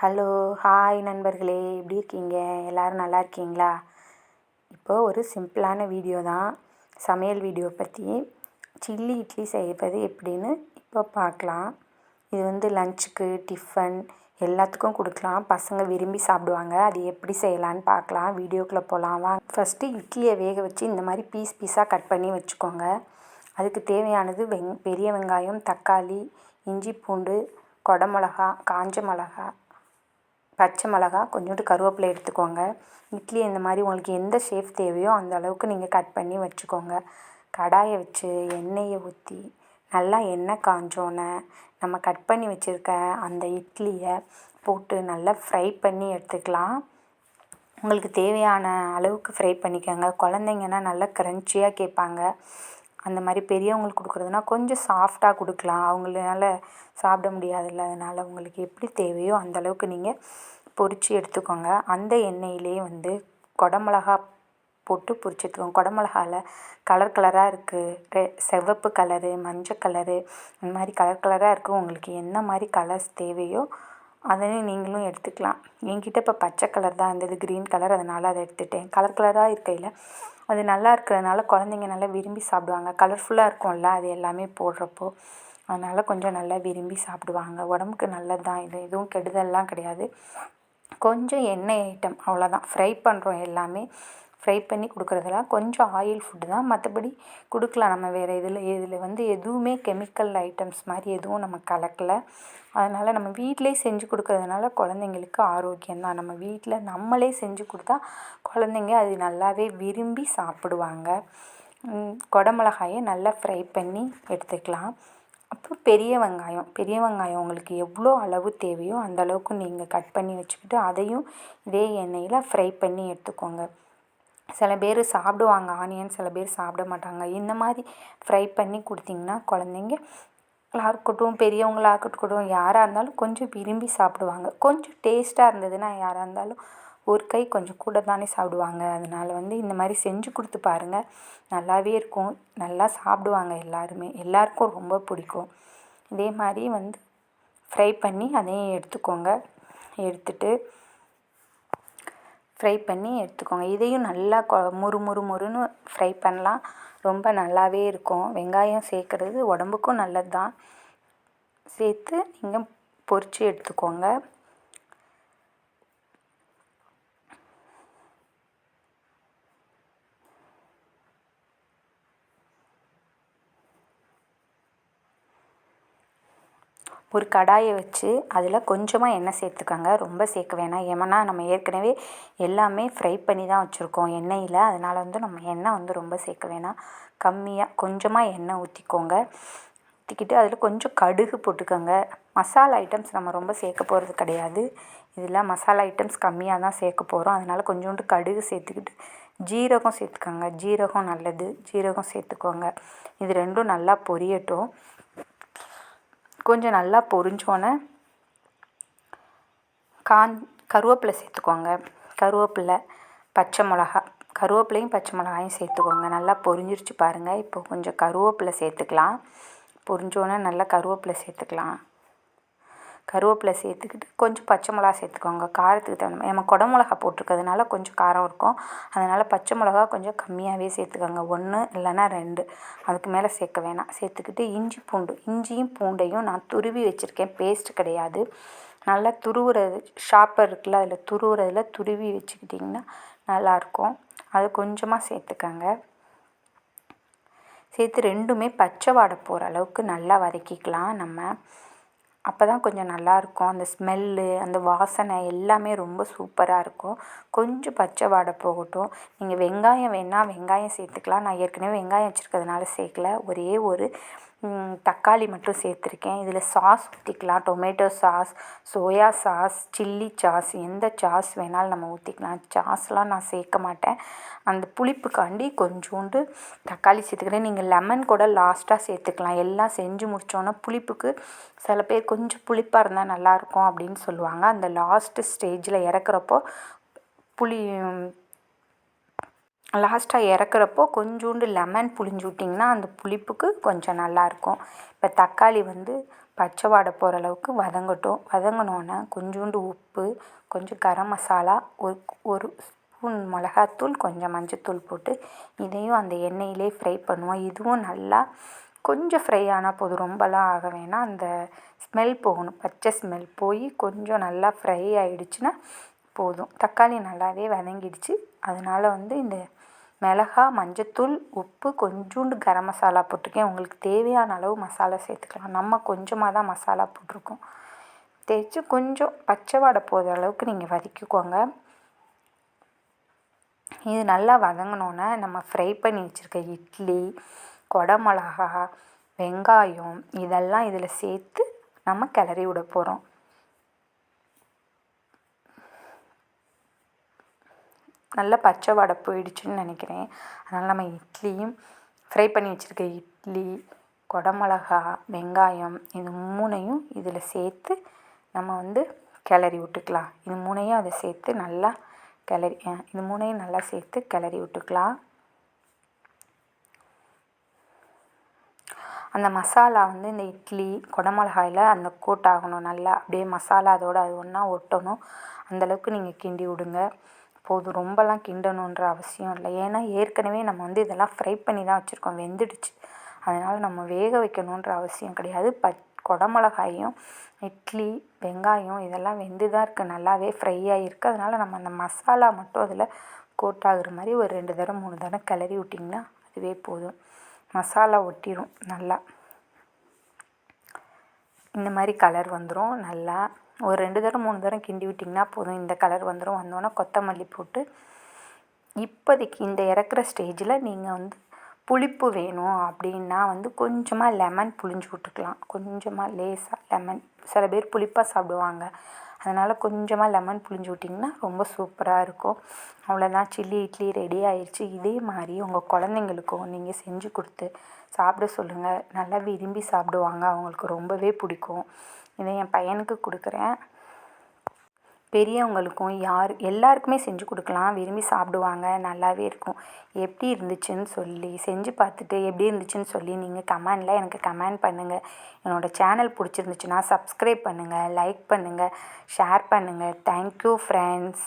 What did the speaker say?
Hello, hi நண்பர்களே, எப்படி இருக்கீங்க? எல்லோரும் நல்லா இருக்கீங்களா? இப்போது ஒரு சிம்பிளான வீடியோ தான், சமையல் வீடியோ பற்றி. சில்லி இட்லி செய்வது எப்படின்னு இப்போ பார்க்கலாம். இது வந்து லஞ்சுக்கு, டிஃபன் எல்லாத்துக்கும் கொடுக்கலாம். பசங்க விரும்பி சாப்பிடுவாங்க. அது எப்படி செய்யலான்னு பார்க்கலாம். வீடியோக்குள்ளே போகலாம் வாங்க. ஃபஸ்ட்டு இட்லியை வேக வச்சு இந்த மாதிரி பீஸ் பீஸாக கட் பண்ணி வச்சுக்கோங்க. அதுக்கு தேவையானது பெரிய வெங்காயம், தக்காளி, இஞ்சி பூண்டு, குடமிளகா, காஞ்ச மிளகா, பச்சை மிளகா, கொஞ்சோண்டு கருவேப்பிலை எடுத்துக்கோங்க. இட்லி இந்த மாதிரி உங்களுக்கு எந்த ஷேப் தேவையோ அந்த அளவுக்கு நீங்கள் கட் பண்ணி வச்சுக்கோங்க. கடாயை வச்சு எண்ணெயை ஊற்றி நல்லா எண்ணெய் காஞ்சோன்னே நம்ம கட் பண்ணி வச்சுருக்க அந்த இட்லியை போட்டு நல்லா ஃப்ரை பண்ணி எடுத்துக்கலாம். உங்களுக்கு தேவையான அளவுக்கு ஃப்ரை பண்ணிக்கோங்க. குழந்தைங்கன்னா நல்லா க்ரன்ச்சியாக கேட்பாங்க. அந்த மாதிரி பெரியவங்களுக்கு கொடுக்குறதுனா கொஞ்சம் சாஃப்டாக கொடுக்கலாம். அவங்களால சாப்பிட முடியாதுல்ல, அதனால் உங்களுக்கு எப்படி தேவையோ அந்தளவுக்கு நீங்கள் பொரித்து எடுத்துக்கோங்க. அந்த எண்ணெயிலே வந்து குடமிளகா போட்டு பொரிச்சு எடுத்துக்கோங்க. குடமிளகாவில் கலர் கலராக இருக்குது, சிவப்பு கலரு, மஞ்சள் கலரு, இந்த மாதிரி கலர் கலராக இருக்குது. உங்களுக்கு என்ன மாதிரி கலர்ஸ் தேவையோ அதையும் நீங்களும் எடுத்துக்கலாம். என்கிட்ட இப்போ பச்சை கலர் தான் இருந்தது, க்ரீன் கலர், அதனால் அதை எடுத்துட்டேன். கலர் கலராக இருக்கையில் அது நல்லா இருக்கிறதுனால குழந்தைங்க நல்லா விரும்பி சாப்பிடுவாங்க. கலர்ஃபுல்லாக இருக்கும்ல அது எல்லாமே போடுறப்போ, அதனால் கொஞ்சம் நல்லா விரும்பி சாப்பிடுவாங்க. உடம்புக்கு நல்லது தான், இது எதுவும் கெடுதல்லாம் கிடையாது. கொஞ்சம் எண்ணெய் ஐட்டம் அவ்வளோதான். ஃப்ரை பண்ணுறோம் எல்லாமே. ஃப்ரை பண்ணி கொடுக்குறதெல்லாம் கொஞ்சம் ஆயில் ஃபுட்டு தான், மற்றபடி கொடுக்கலாம். நம்ம வேறு இதில் வந்து எதுவுமே கெமிக்கல் ஐட்டம்ஸ் மாதிரி எதுவும் நம்ம கலக்கலை. அதனால் நம்ம வீட்டிலே செஞ்சு கொடுக்குறதுனால குழந்தைங்களுக்கு ஆரோக்கியம்தான். நம்ம வீட்டில் நம்மளே செஞ்சு கொடுத்தா குழந்தைங்க அது நல்லாவே விரும்பி சாப்பிடுவாங்க. குடமிளகாயை நல்லா ஃப்ரை பண்ணி எடுத்துக்கலாம். அப்புறம் பெரிய வெங்காயம் உங்களுக்கு எவ்வளோ அளவு தேவையோ அந்த அளவுக்கு நீங்கள் கட் பண்ணி வச்சுக்கிட்டு அதையும் இதே எண்ணெயில் ஃப்ரை பண்ணி எடுத்துக்கோங்க. சில பேர் சாப்பிடுவாங்க ஆனியன், சில பேர் சாப்பிட மாட்டாங்க. இந்த மாதிரி ஃப்ரை பண்ணி கொடுத்திங்கன்னா குழந்தைங்களா இருக்கட்டும், பெரியவங்களாக இருக்கட்டும், யாராக இருந்தாலும் கொஞ்சம் விரும்பி சாப்பிடுவாங்க. கொஞ்சம் டேஸ்ட்டாக இருந்ததுன்னா யாராக இருந்தாலும் ஒரு கை கொஞ்சம் கூட தானே சாப்பிடுவாங்க. அதனால் வந்து இந்த மாதிரி செஞ்சு கொடுத்து பாருங்கள், நல்லாவே இருக்கும். நல்லா சாப்பிடுவாங்க எல்லாருமே, எல்லாருக்கும் ரொம்ப பிடிக்கும். இதே மாதிரி வந்து ஃப்ரை பண்ணி அதையும் எடுத்துக்கோங்க. ஃப்ரை பண்ணி எடுத்துக்கோங்க. இதையும் நல்லா முறுன்னு ஃப்ரை பண்ணலாம். ரொம்ப நல்லாவே இருக்கும். வெங்காயம் சேர்க்குறது உடம்புக்கும் நல்லது தான். சேர்த்து நீங்கள் பொரித்து எடுத்துக்கோங்க. ஒரு கடாயை வச்சு அதில் கொஞ்சமாக எண்ணெய் சேர்த்துக்கோங்க. ரொம்ப சேர்க்க வேணாம். ஏன்னா நம்ம ஏற்கனவே எல்லாமே ஃப்ரை பண்ணி தான் வச்சுருக்கோம் எண்ணெயில். அதனால் வந்து நம்ம எண்ணெய் வந்து ரொம்ப சேர்க்க வேணாம். கம்மியாக கொஞ்சமாக எண்ணெய் ஊற்றிக்கோங்க. ஊற்றிக்கிட்டு அதில் கொஞ்சம் கடுகு போட்டுக்கோங்க. மசாலா ஐட்டம்ஸ் நம்ம ரொம்ப சேர்க்க போகிறது கிடையாது. இதில் மசாலா ஐட்டம்ஸ் கம்மியாக தான் சேர்க்க போகிறோம். அதனால் கொஞ்சோண்டு கடுகு சேர்த்துக்கிட்டு ஜீரகம் சேர்த்துக்கோங்க. ஜீரகம் நல்லது, ஜீரகம் சேர்த்துக்கோங்க. இது ரெண்டும் நல்லா பொரியட்டும். கொஞ்சம் நல்லா பொரிஞ்சோன்னே கருவேப்பிலை சேர்த்துக்கோங்க. கருவேப்பிலை, பச்சை மிளகா, கருவேப்பிலையும் பச்சை மிளகாயும் சேர்த்துக்கோங்க. நல்லா பொரிஞ்சிருச்சு பாருங்கள். இப்போ கொஞ்சம் கருவேப்பிலை சேர்த்துக்கலாம். பொரிஞ்சோன்னே நல்லா கருவேப்பிலை சேர்த்துக்கலாம். கருவேப்பிலை சேர்த்துக்கிட்டு கொஞ்சம் பச்சை மிளகா சேர்த்துக்கோங்க. காரத்துக்கு தகுந்த நம்ம குடமிளகா போட்டிருக்கிறதுனால கொஞ்சம் காரம் இருக்கும். அதனால் பச்சை மிளகா கொஞ்சம் கம்மியாகவே சேர்த்துக்கோங்க. 1 இல்லைன்னா 2, அதுக்கு மேலே சேர்க்க வேணாம். சேர்த்துக்கிட்டு இஞ்சியும் பூண்டையும் நான் துருவி வச்சுருக்கேன், பேஸ்ட் கிடையாது. நல்லா துருவுறது ஷாப்பர் இருக்குல்ல, அதில் துருவி வச்சுக்கிட்டிங்கன்னா நல்லாயிருக்கும். அது கொஞ்சமாக சேர்த்துக்கோங்க. சேர்த்து ரெண்டுமே பச்சை வாடை போகிற அளவுக்கு நல்லா வதக்கிக்கலாம் நம்ம. அப்போ தான் கொஞ்சம் நல்லாயிருக்கும். அந்த ஸ்மெல்லு, அந்த வாசனை எல்லாமே ரொம்ப சூப்பராக இருக்கும். கொஞ்சம் பச்சை வாடை போகட்டும். நீங்கள் வெங்காயம் வேணால் வெங்காயம் சேர்த்துக்கலாம். நான் ஏற்கனவே வெங்காயம் வச்சுருக்கிறதுனால சேர்க்கல. ஒரே ஒரு தக்காளி மட்டும் சேர்த்துருக்கேன். இதில் சாஸ் ஊற்றிக்கலாம். Tomato sauce, soya sauce, chilli sauce, எந்த சாஸ் வேணாலும் நம்ம ஊற்றிக்கலாம். சாஸ்லாம் நான் சேர்க்க மாட்டேன். அந்த புளிப்புக்காண்டி கொஞ்சோண்டு தக்காளி சேர்த்துக்கிறேன். நீங்கள் லெமன் கூட லாஸ்ட்டாக சேர்த்துக்கலாம். எல்லாம் செஞ்சு முடித்தோன்னே புளிப்புக்கு சில பேர் கொஞ்சம் புளிப்பாக இருந்தால் நல்லாயிருக்கும் அப்படின்னு சொல்லுவாங்க. அந்த லாஸ்ட்டு ஸ்டேஜில் இறக்குறப்போ லாஸ்ட்டாக இறக்குறப்போ கொஞ்சோண்டு லெமன் புழிஞ்சு விட்டிங்கன்னா அந்த புளிப்புக்கு கொஞ்சம் நல்லாயிருக்கும். இப்போ தக்காளி வந்து பச்சை வாடை போகிற அளவுக்கு வதங்கட்டும். வதங்கினோன்னே கொஞ்சோண்டு உப்பு, கொஞ்சம் கரம் மசாலா, ஒரு ஸ்பூன் மிளகாத்தூள், கொஞ்சம் மஞ்சத்தூள் போட்டு இதையும் அந்த எண்ணெயிலே ஃப்ரை பண்ணுவோம். இதுவும் நல்லா கொஞ்சம் ஃப்ரை ஆனால் போதும், ரொம்பலாம் ஆக வேணாம். அந்த ஸ்மெல் போகணும், பச்சை ஸ்மெல் போய் கொஞ்சம் நல்லா ஃப்ரை ஆகிடுச்சுன்னா போதும். தக்காளி நல்லாவே வதங்கிடுச்சு. அதனால் இந்த மிளகா, மஞ்சத்தூள், உப்பு, கொஞ்சோண்டு கரம் மசாலா போட்டிருக்கேன். உங்களுக்கு தேவையான அளவு மசாலா சேர்த்துக்கலாம். நம்ம கொஞ்சமாக தான் மசாலா போட்டிருக்கோம். தேய்ச்சி கொஞ்சம் பச்சை வாடை போகிற அளவுக்கு நீங்கள் வதக்கிக்கோங்க. இது நல்லா வதங்கினோன்னே நம்ம ஃப்ரை பண்ணி வச்சுருக்க இட்லி, குடமிளகா, வெங்காயம் இதெல்லாம் இதில் சேர்த்து நம்ம கிளறி விட போகிறோம். நல்லா பச்சை வாடை போயிடுச்சுன்னு நினைக்கிறேன். அதனால் நம்ம இட்லியும் ஃப்ரை பண்ணி வச்சுருக்க இட்லி, குடமிளகா, வெங்காயம் இது 3ஐயும் இதில் சேர்த்து நம்ம கிளறி விட்டுக்கலாம். இது 3ஐயும் அதை சேர்த்து நல்லா இது 3ஐயும் நல்லா சேர்த்து கிளறி விட்டுக்கலாம். அந்த மசாலா இந்த இட்லி, குடமிளகாயில் அந்த கோட் ஆகணும். நல்லா அப்படியே மசாலா அதோடு அது ஒன்றா ஒட்டணும். அந்தளவுக்கு நீங்கள் கிண்டி விடுங்க போதும். ரொம்பலாம் கிண்டணுன்ற அவசியம் இல்லை. ஏன்னா ஏற்கனவே நம்ம இதெல்லாம் ஃப்ரை பண்ணி தான் வச்சுருக்கோம், வெந்துடுச்சு. அதனால் நம்ம வேக வைக்கணுன்ற அவசியம் கிடையாது. குடமிளகாயும், இட்லி, வெங்காயம் இதெல்லாம் வெந்து தான் இருக்குது, நல்லாவே ஃப்ரை ஆகிருக்கு. அதனால் நம்ம அந்த மசாலா மட்டும் அதில் கோட் ஆகுற மாதிரி ஒரு 2 தடவை 3 தடவை கிளறி விட்டிங்கன்னா அதுவே போதும். மசாலா ஒட்டிடும் நல்லா. இந்த மாதிரி கலர் வந்துடும். நல்லா ஒரு 2 தடவை 3 தடவை கிண்டி விட்டிங்கன்னா போதும். இந்த கலர் வந்துடும். வந்தோடனே கொத்தமல்லி போட்டு இப்போதைக்கு இந்த இறக்குற ஸ்டேஜில் நீங்கள் புளிப்பு வேணும் அப்படின்னா கொஞ்சமாக லெமன் புழிஞ்சு விட்டுக்கலாம். கொஞ்சமாக லேசாக லெமன், சில பேர் புளிப்பாக சாப்பிடுவாங்க. அதனால் கொஞ்சமாக லெமன் புழிஞ்சு விட்டிங்கன்னா ரொம்ப சூப்பராக இருக்கும். அவ்வளோதான், சில்லி இட்லி ரெடி ஆயிடுச்சு. இதே மாதிரி உங்கள் குழந்தைங்களுக்கும் நீங்கள் செஞ்சு கொடுத்து சாப்பிட சொல்லுங்கள். நல்லா விரும்பி சாப்பிடுவாங்க, அவங்களுக்கு ரொம்பவே பிடிக்கும். இதை என் பையனுக்கு கொடுக்குறேன். பெரியவங்களுக்கும் எல்லாருக்குமே செஞ்சு கொடுக்கலாம், விரும்பி சாப்பிடுவாங்க, நல்லாவே இருக்கும். எப்படி இருந்துச்சுன்னு சொல்லி செஞ்சு பார்த்துட்டு எப்படி இருந்துச்சுன்னு சொல்லி நீங்கள் கமெண்டில் எனக்கு கமெண்ட் பண்ணுங்கள். என்னோடய சேனல் பிடிச்சிருந்துச்சுன்னா சப்ஸ்கிரைப் பண்ணுங்கள், லைக் பண்ணுங்கள், ஷேர் பண்ணுங்கள். Thank you friends.